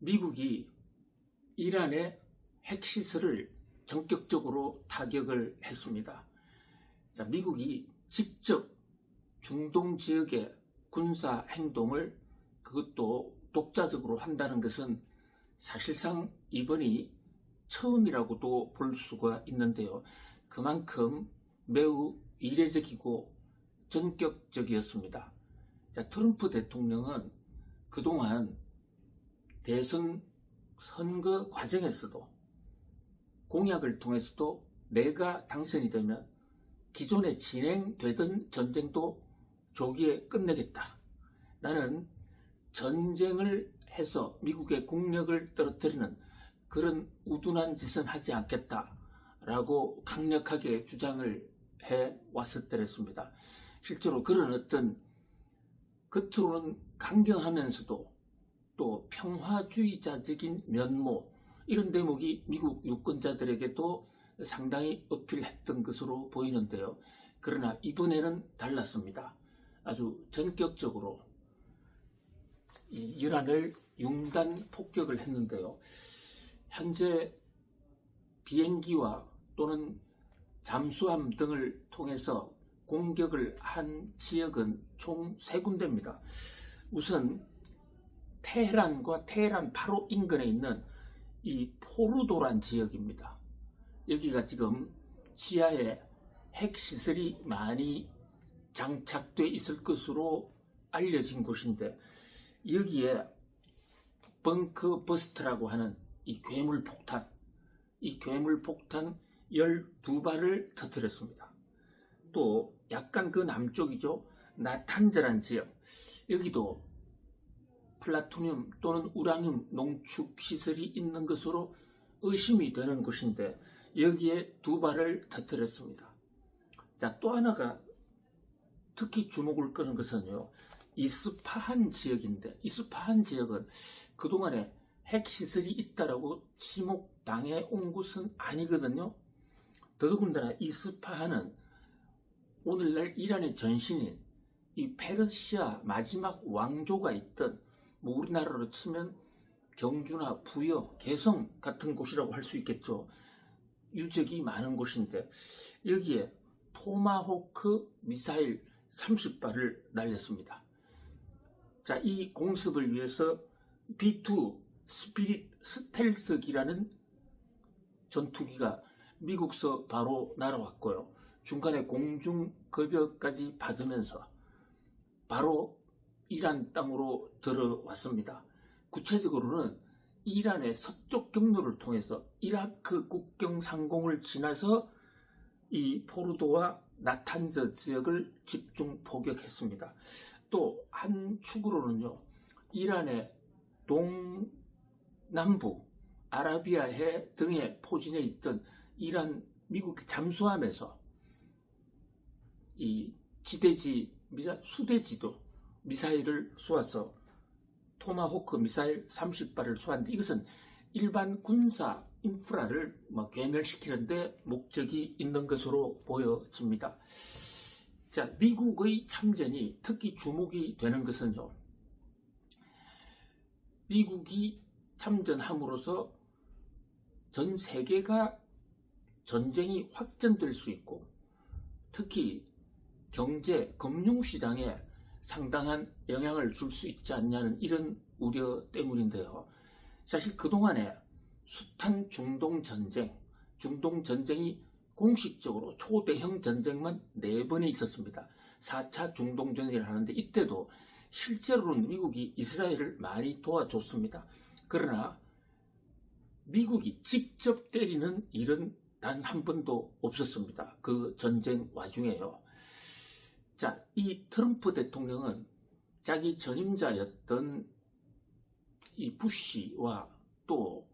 미국이 이란의 핵시설을 전격적으로 타격을 했습니다. 자, 미국이 직접 중동 지역의 군사 행동을 그것도 독자적으로 한다는 것은 사실상 이번이 처음이라고도 볼 수가 있는데요. 그만큼 매우 이례적이고 전격적이었습니다. 자, 트럼프 대통령은 그동안 대선 선거 과정에서도 공약을 통해서도 내가 당선이 되면 기존에 진행되던 전쟁도 조기에 끝내겠다. 나는 전쟁을 해서 미국의 국력을 떨어뜨리는 그런 우둔한 짓은 하지 않겠다라고 강력하게 주장을 해왔었더랬습니다. 실제로 그런 어떤 겉으로는 강경하면서도 또 평화주의자적인 면모, 이런 대목이 미국 유권자들에게도 상당히 어필했던 것으로 보이는데요. 그러나 이번에는 달랐습니다. 아주 전격적으로 이란을 융단 폭격을 했는데요. 현재 비행기와 또는 잠수함 등을 통해서 공격을 한 지역은 총 3군데입니다. 우선 테헤란과 테헤란 바로 인근에 있는 이 포르도란 지역입니다. 여기가 지금 지하에 핵시설이 많이 장착돼 있을 것으로 알려진 곳인데, 여기에 벙커 버스트라고 하는 이 괴물폭탄 12발을 터뜨렸습니다. 또 약간 그 남쪽이죠. 나탄자란 지역, 여기도 플라토늄 또는 우라늄 농축 시설이 있는 것으로 의심이 되는 곳인데 여기에 2발을 터뜨렸습니다. 자, 또 하나가 특히 주목을 끄는 것은요, 이스파한 지역인데, 이스파한 지역은 그동안에 핵시설이 있다라고 지목당해 온 곳은 아니거든요. 더더군다나 이스파한은 오늘날 이란의 전신인 이 페르시아 마지막 왕조가 있던, 뭐 우리나라로 치면 경주나 부여, 개성 같은 곳이라고 할 수 있겠죠. 유적이 많은 곳인데 여기에 토마호크 미사일 30발을 날렸습니다. 자, 이 공습을 위해서 B2 스피릿 스텔스기라는 전투기가 미국서 바로 날아왔고요. 중간에 공중급여까지 받으면서 바로 이란 땅으로 들어왔습니다. 구체적으로는 이란의 서쪽 경로를 통해서 이라크 국경 상공을 지나서 이 포르도와 나탄저 지역을 집중 포격했습니다. 또 한 축으로는요, 이란의 동남부 아라비아해 등에 포진해 있던 이란 미국 잠수함에서 이 지대지 수대지도 미사일을 쏘아서 토마호크 미사일 30발을 쏘았는데, 이것은 일반 군사 인프라를 괴멸시키는데 목적이 있는 것으로 보여집니다. 자, 미국의 참전이 특히 주목이 되는 것은요, 미국이 참전함으로써 전 세계가 전쟁이 확전될 수 있고 특히 경제, 금융시장에 상당한 영향을 줄 수 있지 않냐는 이런 우려 때문인데요. 사실 그동안에 숱한 중동전쟁이 공식적으로 초대형 전쟁만 4번이 있었습니다. 4차 중동전쟁을 하는데 이때도 실제로는 미국이 이스라엘을 많이 도와줬습니다. 그러나 미국이 직접 때리는 일은 단 한 번도 없었습니다. 그 전쟁 와중에요. 자, 이 트럼프 대통령은 자기 전임자였던 이 부시와 또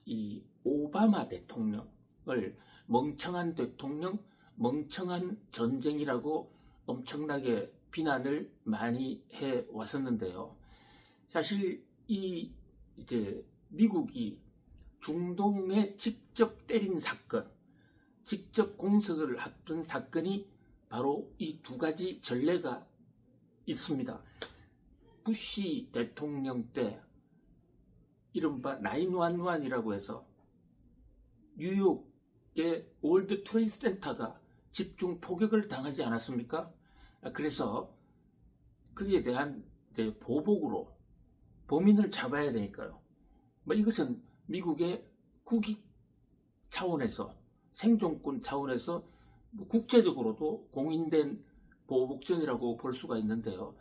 이 오바마 대통령을 멍청한 대통령, 멍청한 전쟁이라고 엄청나게 비난을 많이 해 왔었는데요. 사실 이제 미국이 중동에 직접 때린 사건, 직접 공격을 했던 사건이 바로 이 2가지 전례가 있습니다. 부시 대통령 때 이른바 911이라고 해서 뉴욕의 월드 트레이드 센터가 집중 포격을 당하지 않았습니까? 그래서 그에 대한 보복으로 범인을 잡아야 되니까요. 이것은 미국의 국익 차원에서, 생존권 차원에서 국제적으로도 공인된 보복전이라고 볼 수가 있는데요.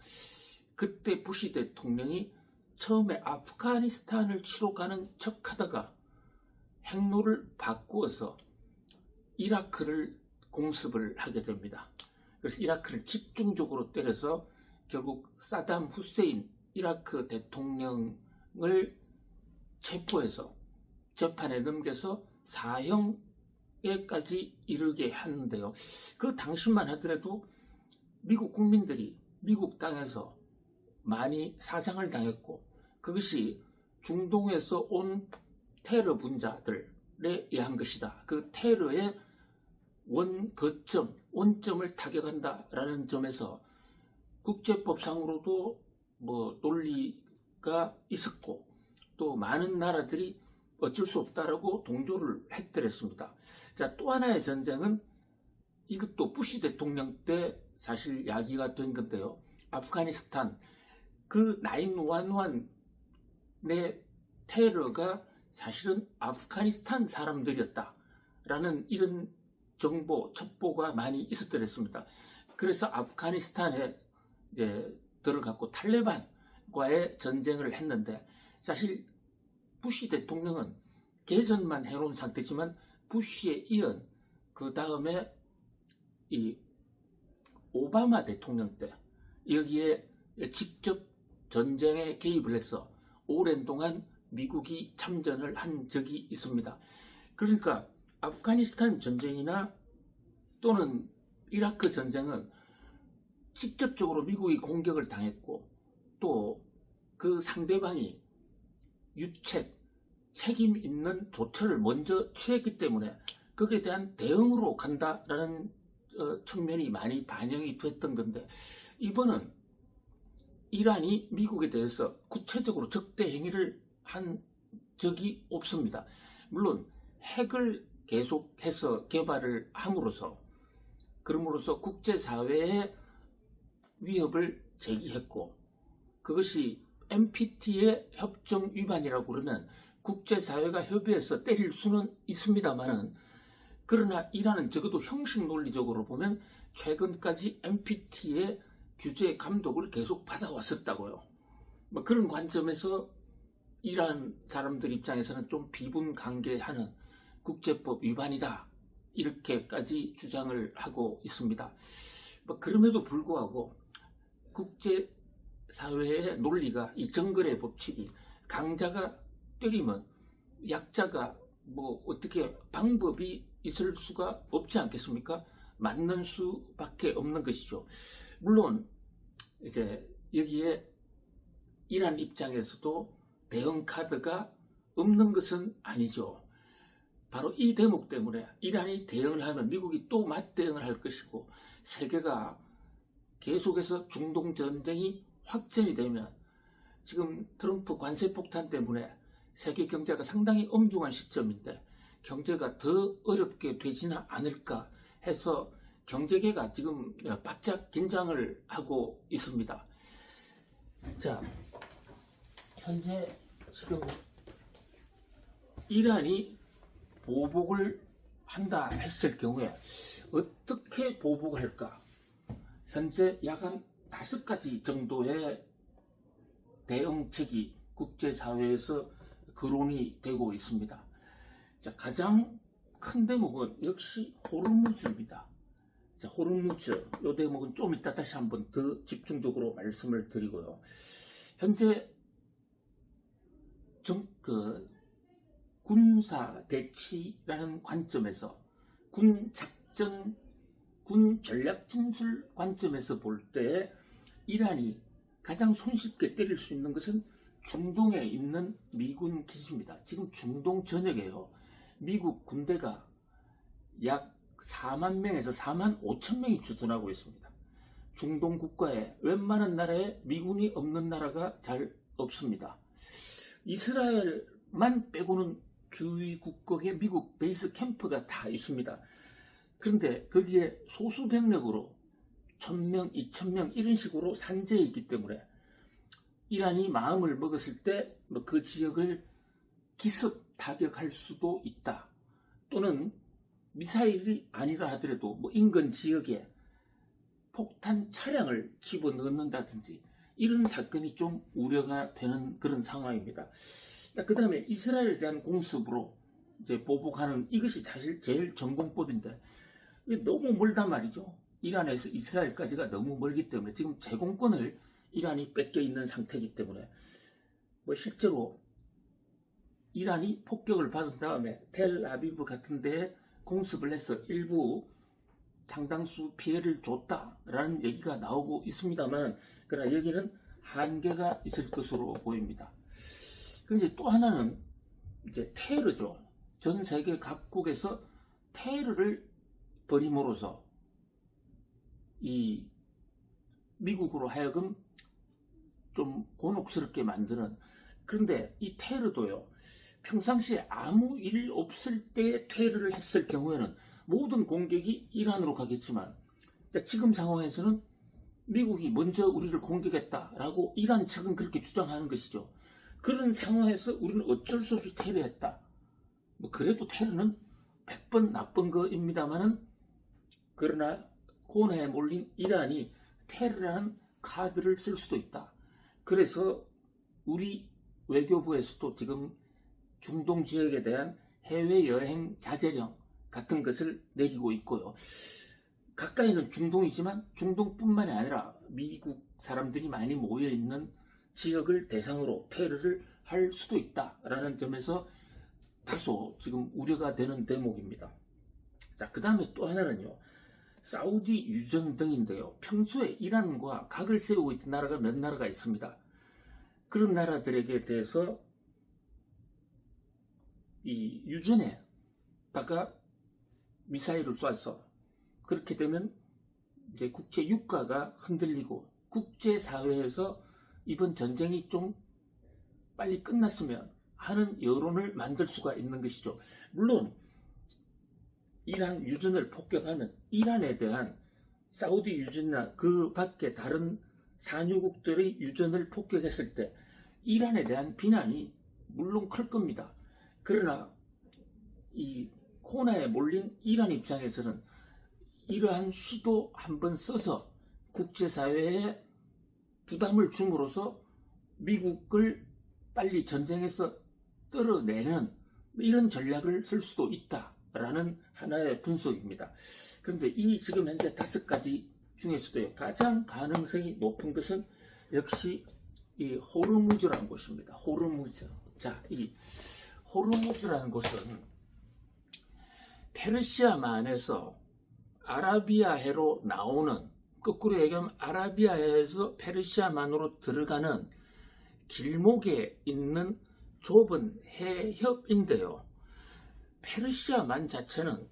그때 부시 대통령이 처음에 아프가니스탄을 치러 가는 척 하다가 행로를 바꾸어서 이라크를 공습을 하게 됩니다. 그래서 이라크를 집중적으로 때려서 결국 사담 후세인 이라크 대통령을 체포해서 재판에 넘겨서 사형에까지 이르게 하는데요. 그 당시만 하더라도 미국 국민들이 미국 땅에서 많이 사상을 당했고, 그것이 중동에서 온 테러 분자들에 의한 것이다. 그 테러의 원점을 타격한다라는 점에서 국제법상으로도 논리가 있었고, 또 많은 나라들이 어쩔 수 없다라고 동조를 했더랬습니다. 자, 또 하나의 전쟁은 이것도 부시 대통령 때 사실 야기가 된 건데요. 아프가니스탄 그 911의 테러가 사실은 아프가니스탄 사람들이었다라는 이런 정보, 첩보가 많이 있었더랬습니다. 그래서 아프가니스탄에 들어갔고 탈레반과의 전쟁을 했는데, 사실 부시 대통령은 개전만 해놓은 상태지만 부시에 이은 그 다음에 이 오바마 대통령 때 여기에 직접 전쟁에 개입을 해서 오랜 동안 미국이 참전을 한 적이 있습니다. 그러니까 아프가니스탄 전쟁이나 또는 이라크 전쟁은 직접적으로 미국이 공격을 당했고, 또 그 상대방이 책임 있는 조처를 먼저 취했기 때문에 거기에 대한 대응으로 간다라는 측면이 많이 반영이 됐던 건데, 이번은 이란이 미국에 대해서 구체적으로 적대 행위를 한 적이 없습니다. 물론 핵을 계속해서 개발을 그럼으로써 국제사회에 위협을 제기했고, 그것이 NPT의 협정 위반이라고 그러면 국제사회가 협의해서 때릴 수는 있습니다만은, 그러나 이란은 적어도 형식 논리적으로 보면 최근까지 NPT의 규제 감독을 계속 받아왔었다고요. 그런 관점에서 이란 사람들 입장에서는 좀 비분간개하는 국제법 위반이다, 이렇게까지 주장을 하고 있습니다. 그럼에도 불구하고 국제사회의 논리가, 이 정글의 법칙이 강자가 때리면 약자가 어떻게 방법이 있을 수가 없지 않겠습니까? 맞는 수밖에 없는 것이죠. 물론 이제 여기에 이란 입장에서도 대응 카드가 없는 것은 아니죠. 바로 이 대목 때문에 이란이 대응을 하면 미국이 또 맞대응을 할 것이고, 세계가 계속해서 중동 전쟁이 확전이 되면, 지금 트럼프 관세 폭탄 때문에 세계 경제가 상당히 엄중한 시점인데 경제가 더 어렵게 되지는 않을까 해서 경제계가 지금 바짝 긴장을 하고 있습니다. 자, 현재 지금 이란이 보복을 한다 했을 경우에 어떻게 보복할까? 현재 약 한 5가지 정도의 대응책이 국제사회에서 거론이 되고 있습니다. 자, 가장 큰 대목은 역시 호르무즈입니다. 자, 호르무즈, 이 대목은 좀 이따 다시 한번 더 집중적으로 말씀을 드리고요. 현재 군사 대치라는 관점에서, 군 작전, 군 전략 진술 관점에서 볼 때 이란이 가장 손쉽게 때릴 수 있는 것은 중동에 있는 미군 기지입니다. 지금 중동 전역에요, 미국 군대가 약 4만 명에서 4만 5천 명이 주둔하고 있습니다. 중동 국가에 웬만한 나라에 미군이 없는 나라가 잘 없습니다. 이스라엘만 빼고는 주위 국가에 미국 베이스 캠프가 다 있습니다. 그런데 거기에 소수 병력으로 1000명, 2000명 이런 식으로 산재해 있기 때문에 이란이 마음을 먹었을 때 그 지역을 기습 타격할 수도 있다. 또는 미사일이 아니라 하더라도 인근 지역에 폭탄 차량을 집어넣는다든지 이런 사건이 좀 우려가 되는 그런 상황입니다. 그 다음에 이스라엘에 대한 공습으로 이제 보복하는 이것이 사실 제일 전공법인데 이게 너무 멀단 말이죠. 이란에서 이스라엘까지가 너무 멀기 때문에 지금 제공권을 이란이 뺏겨 있는 상태이기 때문에 실제로 이란이 폭격을 받은 다음에 텔아비브 같은 데에 공습을 해서 일부 상당수 피해를 줬다라는 얘기가 나오고 있습니다만 그러나 여기는 한계가 있을 것으로 보입니다. 그런데 또 하나는 이제 테러죠. 전 세계 각국에서 테러를 벌임으로써 이 미국으로 하여금 좀 곤혹스럽게 만드는, 그런데 이 테러도요, 평상시에 아무 일 없을 때 테러를 했을 경우에는 모든 공격이 이란으로 가겠지만 지금 상황에서는 미국이 먼저 우리를 공격했다라고 이란 측은 그렇게 주장하는 것이죠. 그런 상황에서 우리는 어쩔 수 없이 테러했다. 그래도 테러는 100번 나쁜 거입니다만은 그러나 코너에 몰린 이란이 테러라는 카드를 쓸 수도 있다. 그래서 우리 외교부에서도 지금 중동 지역에 대한 해외여행 자제령 같은 것을 내리고 있고요. 가까이는 중동이지만 중동뿐만이 아니라 미국 사람들이 많이 모여있는 지역을 대상으로 테러를 할 수도 있다라는 점에서 다소 지금 우려가 되는 대목입니다. 자, 그 다음에 또 하나는요, 사우디 유전 등인데요. 평소에 이란과 각을 세우고 있던 나라가 몇 나라가 있습니다. 그런 나라들에게 대해서 이 유전에다가 미사일을 쏴서 그렇게 되면 이제 국제 유가가 흔들리고 국제사회에서 이번 전쟁이 좀 빨리 끝났으면 하는 여론을 만들 수가 있는 것이죠. 물론 이란 유전을 폭격하면 이란에 대한 사우디 유전이나 그 밖에 다른 산유국들의 유전을 폭격했을 때 이란에 대한 비난이 물론 클 겁니다. 그러나 이 코너에 몰린 이란 입장에서는 이러한 수도 한번 써서 국제사회에 부담을 줌으로써 미국을 빨리 전쟁에서 떨어내는 이런 전략을 쓸 수도 있다라는 하나의 분석입니다. 그런데 이 지금 현재 5가지 중에서도 가장 가능성이 높은 것은 역시 이 호르무즈라는 곳입니다. 호르무즈. 자, 이 호르무즈라는 곳은 페르시아만에서 아라비아해로 나오는, 거꾸로 얘기하면 아라비아해에서 페르시아만으로 들어가는 길목에 있는 좁은 해협인데요. 페르시아만 자체는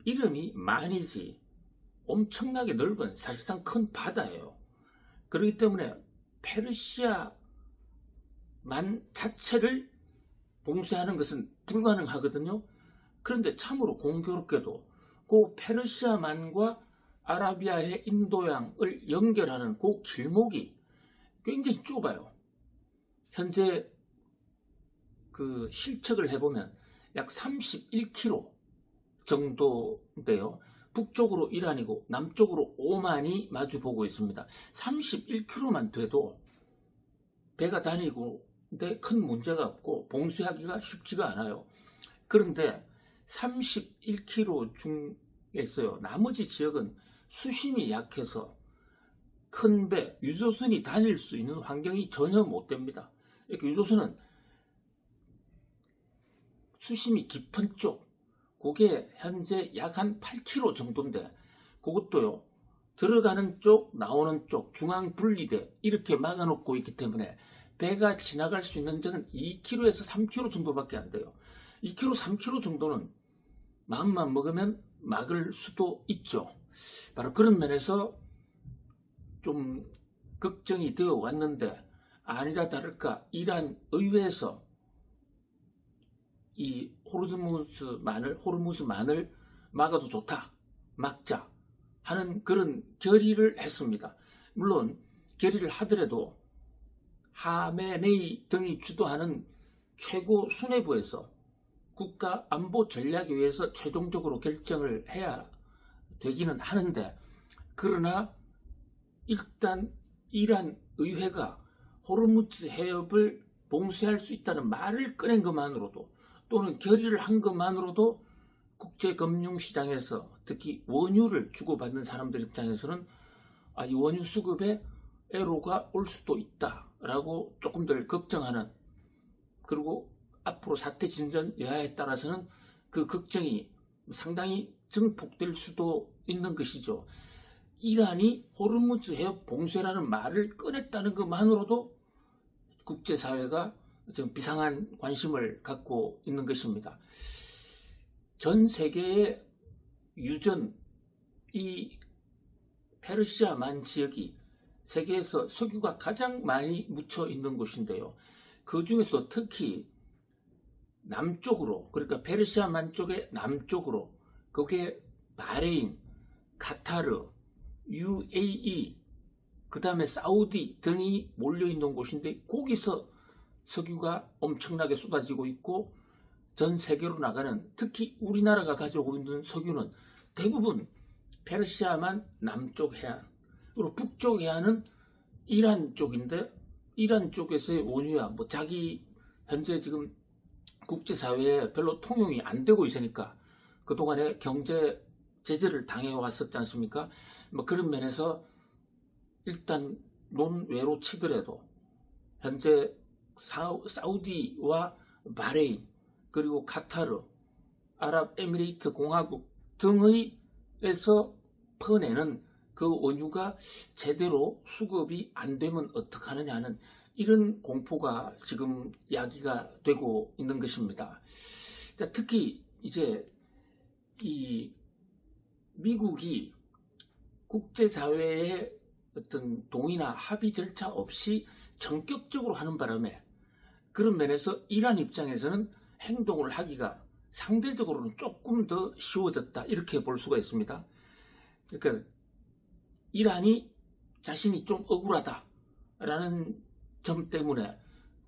이름이 만이지 엄청나게 넓은 사실상 큰 바다예요. 그렇기 때문에 페르시아만 자체를 봉쇄하는 것은 불가능하거든요. 그런데 참으로 공교롭게도 그 페르시아만과 아라비아의 인도양을 연결하는 그 길목이 굉장히 좁아요. 현재 그 실측을 해보면 약 31km 정도인데요. 북쪽으로 이란이고 남쪽으로 오만이 마주보고 있습니다. 31km만 돼도 배가 다니고 근데 큰 문제가 없고 봉쇄하기가 쉽지가 않아요. 그런데 31km 중에서요, 나머지 지역은 수심이 약해서 큰 배, 유조선이 다닐 수 있는 환경이 전혀 못 됩니다. 이렇게 유조선은 수심이 깊은 쪽, 그게 현재 약 한 8km 정도인데 그것도요, 들어가는 쪽, 나오는 쪽, 중앙 분리대 이렇게 막아놓고 있기 때문에 배가 지나갈 수 있는 데는 2km에서 3km 정도밖에 안 돼요. 2km, 3km 정도는 마음만 먹으면 막을 수도 있죠. 바로 그런 면에서 좀 걱정이 되어 왔는데 아니다 다를까 이란 의회에서 이 호르무즈만을 막아도 좋다, 막자 하는 그런 결의를 했습니다. 물론 결의를 하더라도 하메네이 등이 주도하는 최고 수뇌부에서 국가안보전략회의에서 최종적으로 결정을 해야 되기는 하는데, 그러나 일단 이란 의회가 호르무즈 해협을 봉쇄할 수 있다는 말을 꺼낸 것만으로도 또는 결의를 한 것만으로도 국제금융시장에서 특히 원유를 주고받는 사람들 입장에서는 이 원유 수급에 애로가 올 수도 있다라고 조금들 걱정하는, 그리고 앞으로 사태 진전 여하에 따라서는 그 걱정이 상당히 증폭될 수도 있는 것이죠. 이란이 호르무즈 해협 봉쇄라는 말을 꺼냈다는 것만으로도 국제사회가 지금 비상한 관심을 갖고 있는 것입니다. 전 세계의 유전, 이 페르시아만 지역이 세계에서 석유가 가장 많이 묻혀 있는 곳인데요. 그 중에서 특히 남쪽으로, 그러니까 페르시아만 쪽의 남쪽으로, 거기에 바레인, 카타르, UAE, 그 다음에 사우디 등이 몰려있는 곳인데, 거기서 석유가 엄청나게 쏟아지고 있고, 전 세계로 나가는, 특히 우리나라가 가지고 있는 석유는 대부분 페르시아만 남쪽 해안, 그리고 북쪽 해안은 이란 쪽인데, 이란 쪽에서의 원유야 자기 현재 지금 국제사회에 별로 통용이 안 되고 있으니까 그동안에 경제 제재를 당해왔었지 않습니까? 그런 면에서 일단 논외로 치더라도 현재 사우디와 바레인, 그리고 카타르, 아랍에미레이트 공화국 등의에서 퍼내는 그 원유가 제대로 수급이 안 되면 어떡하느냐는 이런 공포가 지금 야기가 되고 있는 것입니다. 자, 특히 이제 이 미국이 국제사회의 어떤 동의나 합의 절차 없이 전격적으로 하는 바람에 그런 면에서 이란 입장에서는 행동을 하기가 상대적으로는 조금 더 쉬워졌다, 이렇게 볼 수가 있습니다. 그러니까 이란이 자신이 좀 억울하다라는 점 때문에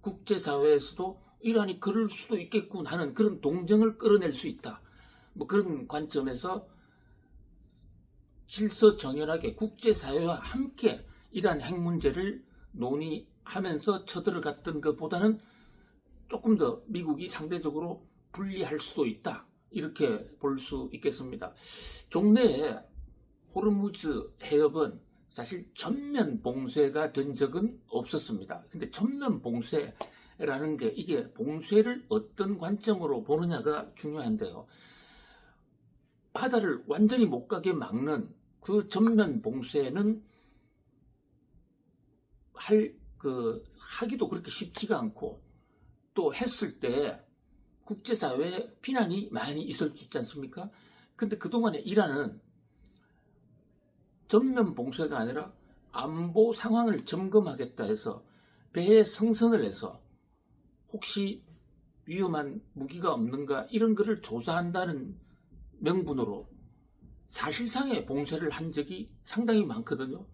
국제사회에서도 이란이 그럴 수도 있겠군 하는 그런 동정을 끌어낼 수 있다. 그런 관점에서 질서정연하게 국제사회와 함께 이란 핵 문제를 논의하면서 쳐들어갔던 것보다는 조금 더 미국이 상대적으로 불리할 수도 있다, 이렇게 볼 수 있겠습니다. 종래에 호르무즈 해협은 사실 전면 봉쇄가 된 적은 없었습니다. 근데 전면 봉쇄라는 게, 이게 봉쇄를 어떤 관점으로 보느냐가 중요한데요. 바다를 완전히 못 가게 막는 그 전면 봉쇄는 하기도 그렇게 쉽지가 않고, 또 했을 때 국제사회에 비난이 많이 있을 수 있지 않습니까? 근데 그동안에 이란은 전면 봉쇄가 아니라 안보 상황을 점검하겠다 해서 배에 성선을 해서 혹시 위험한 무기가 없는가 이런 거를 조사한다는 명분으로 사실상의 봉쇄를 한 적이 상당히 많거든요.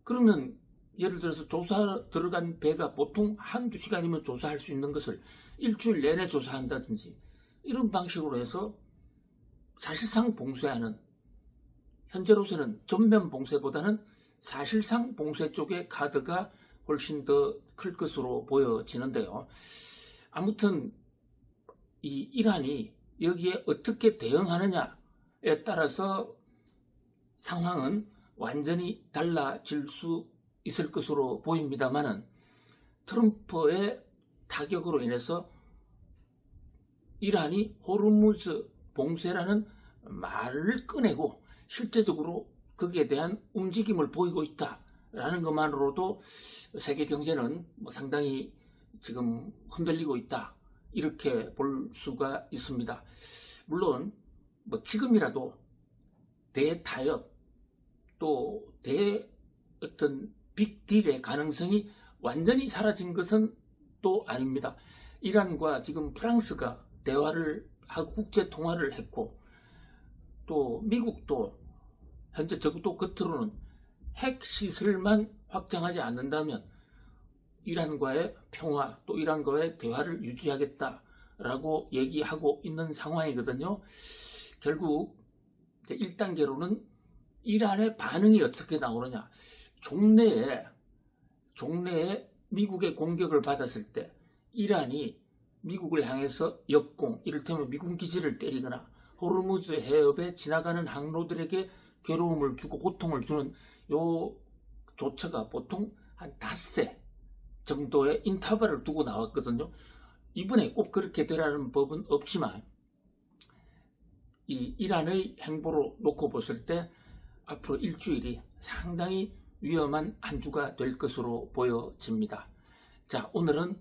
그러면 예를 들어서 조사 들어간 배가 보통 한두 시간이면 조사할 수 있는 것을 일주일 내내 조사한다든지 이런 방식으로 해서 사실상 봉쇄하는, 현재로서는 전면 봉쇄보다는 사실상 봉쇄 쪽의 카드가 훨씬 더 클 것으로 보여지는데요. 아무튼 이 이란이 여기에 어떻게 대응하느냐에 따라서 상황은 완전히 달라질 수 있을 것으로 보입니다만은, 트럼프의 타격으로 인해서 이란이 호르무즈 봉쇄라는 말을 꺼내고 실제적으로 거기에 대한 움직임을 보이고 있다라는 것만으로도 세계 경제는 상당히 지금 흔들리고 있다, 이렇게 볼 수가 있습니다. 물론 지금이라도 대타협 또 어떤 빅딜의 가능성이 완전히 사라진 것은 또 아닙니다. 이란과 지금 프랑스가 대화를 하고 국제 통화를 했고, 또 미국도 현재 적어도 겉으로는 핵 시설만 확장하지 않는다면 이란과의 평화, 또 이란과의 대화를 유지하겠다라고 얘기하고 있는 상황이거든요. 결국 이제 1단계로는 이란의 반응이 어떻게 나오느냐. 종래에 미국의 공격을 받았을 때 이란이 미국을 향해서 역공, 이를테면 미군 기지를 때리거나 호르무즈 해협에 지나가는 항로들에게 괴로움을 주고 고통을 주는 요 조처가 보통 한 5세 정도의 인터벌을 두고 나왔거든요. 이번에 꼭 그렇게 되라는 법은 없지만 이 이란의 행보로 놓고 봤을 때 앞으로 일주일이 상당히 위험한 한 주가 될 것으로 보여집니다. 자, 오늘은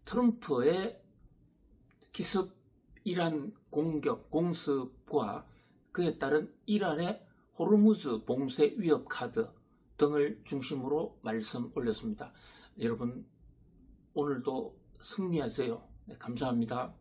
트럼프의 기습 이란 공격, 공습과 그에 따른 이란의 호르무즈 봉쇄 위협 카드 등을 중심으로 말씀 올렸습니다. 여러분, 오늘도 승리하세요. 네, 감사합니다.